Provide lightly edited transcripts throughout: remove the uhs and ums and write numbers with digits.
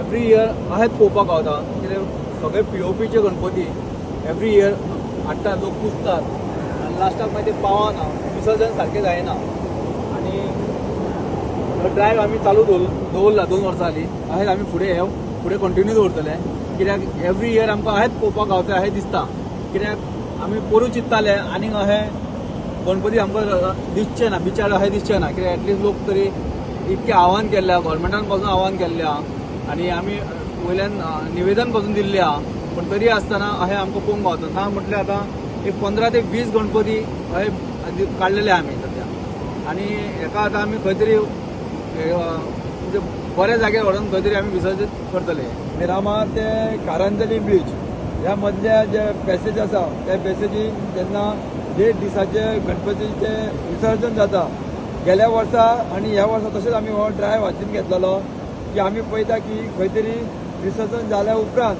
Every year अहेच पळोवपाक गावता कित्याक सगळे पीओपीचे गणपती एवरी इयर हाडटा, लोक पुजतात आनी लास्टाक मागीर ते पावना, विसर्जन सारकें जायना आनी ड्रायव्ह आमी चालू दवरला 2 वर्सां जालीं. अहेच आमी फुडें कंटिन्यू दवरतले कित्याक एवरी इयर आमकां अहेच पळोवपाक गावता अहें दिसता. कित्याक आमी पोरूं चिंत्ताले आनीक अहें गणपती आमकां दिसचे ना, बिचार अहें दिसचे ना. कित्याक एटलिस्ट लोक तरी इतकें आव्हान केल्लें आहा, गव्हर्मेंटान पासून आव्हान केल्लें आहा आनी आमी वयल्यान निवेदन पासून दिल्लें आहा, पण तरी आसतना अहें आमकां पळोवंक गावता ना. म्हटल्यार आतां एक 15 ते 20 गणपती अहें काडलेले आमी सद्या आनी हेका आतां आमी खंय तरी म्हणजे बऱ्या जाग्यार व्हरून खंय तरी आमी विसर्जीत करतले. मिरामार ते कारंजली बीच ह्या मदल्या जे पॅसेज आसा त्या पॅसेजीन जेन्ना 1.5 दिसाचे गणपतीचे विसर्जन जाता गेल्या वर्सा आनी ह्या वर्सा तशेंच आमी हो ड्रायव्ह हातीन घेतलेलो की आमी पळयता की खंय तरी विसर्जन जाल्या उपरांत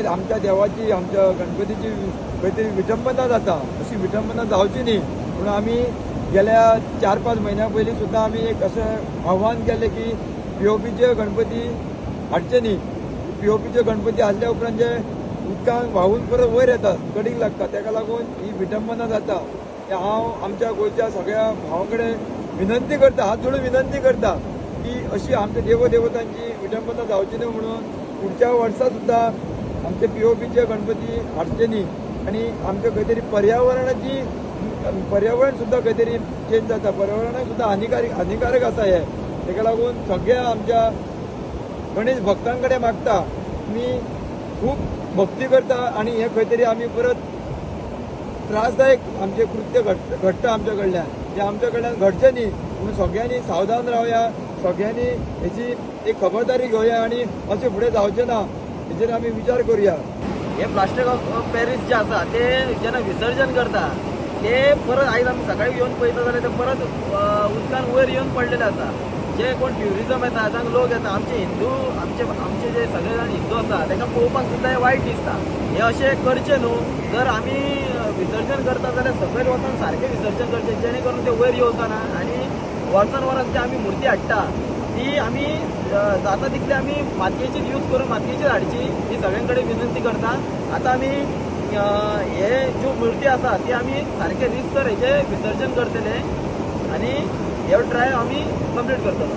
आमच्या देवाची आमच्या गणपतीची खंय तरी विटंबना जाता, अशी विटंबना जावची न्ही म्हणून आमी गेल्या 4-5 म्हयन्या पयलीं सुद्दां आमी एक अशें आव्हान केलें की पीओपीचे गणपती हाडचे न्ही. पीओपीचे गणपती हाडल्या उपरांत जे उदकांत व्हांवून परत वयर येतात, कडीक लागता, ताका लागून ही विटंबना जाता. हांव आमच्या गोंयच्या सगळ्या भावां कडेन विनंती करता, हात जोडून विनंती करता की अशी आमच्या देवदेवतांची विटंबना जावची न्ही म्हणून पुढच्या वर्सा सुद्दां आमचे पीओपीचे गणपती हाडचे न्ही आनी आमच्या खंय तरी पर्यावरण सुद्दां खंय तरी चेंज जाता, पर्यावरणाक सुद्दां हानिकारक आसा हे. ताका लागून सगळ्या आमच्या गणेश भक्तां कडेन मागता आमी खूब भक्ती करता आनी हे खंय तरी आमी परत त्रासदायक आमचे कृत्य घडटा आमच्या कडल्यान, जे आमच्या कडल्यान घडचें न्ही म्हणून सगळ्यांनी सावधान रावया, सगळ्यांनी हेची एक खबरदारी घेवया आनी अशें फुडें जावचें ना हेचेर आमी विचार करुया. हे प्लास्टर ऑफ पॅरिस जे आसा ते जेन्ना विसर्जन करता ते परत आयज आमी सकाळी येवन पळयता जाल्यार ते परत उदकान वयर येवन पडलेले आसा. जे कोण ट्युरिजम येता तांकां लोक येता, आमचे जे सगळे जाण हिंदू आसा तांकां पळोवपाक सुद्दां वायट दिसता. हे अशें करचें न्हू. जर आमी विसर्जन करता जाल्यार सकयल वचून सारकें विसर्जन करचें जेणे करून ते वयर येवचा ना आनी वर्सान वरान जी आमी मुर्ती हाडटा ती आमी जाता तितले आमी मातयेचीच यूज करून मातयेचीच हाडची ही सगळ्यां कडेन विनंती करता. आतां आमी हे ज्यो मुर्ती आसा ती आमी सारके रितसर हेचे विसर्जन करतले आनी हे ड्रायव्ह आमी कंप्लीट करतलो.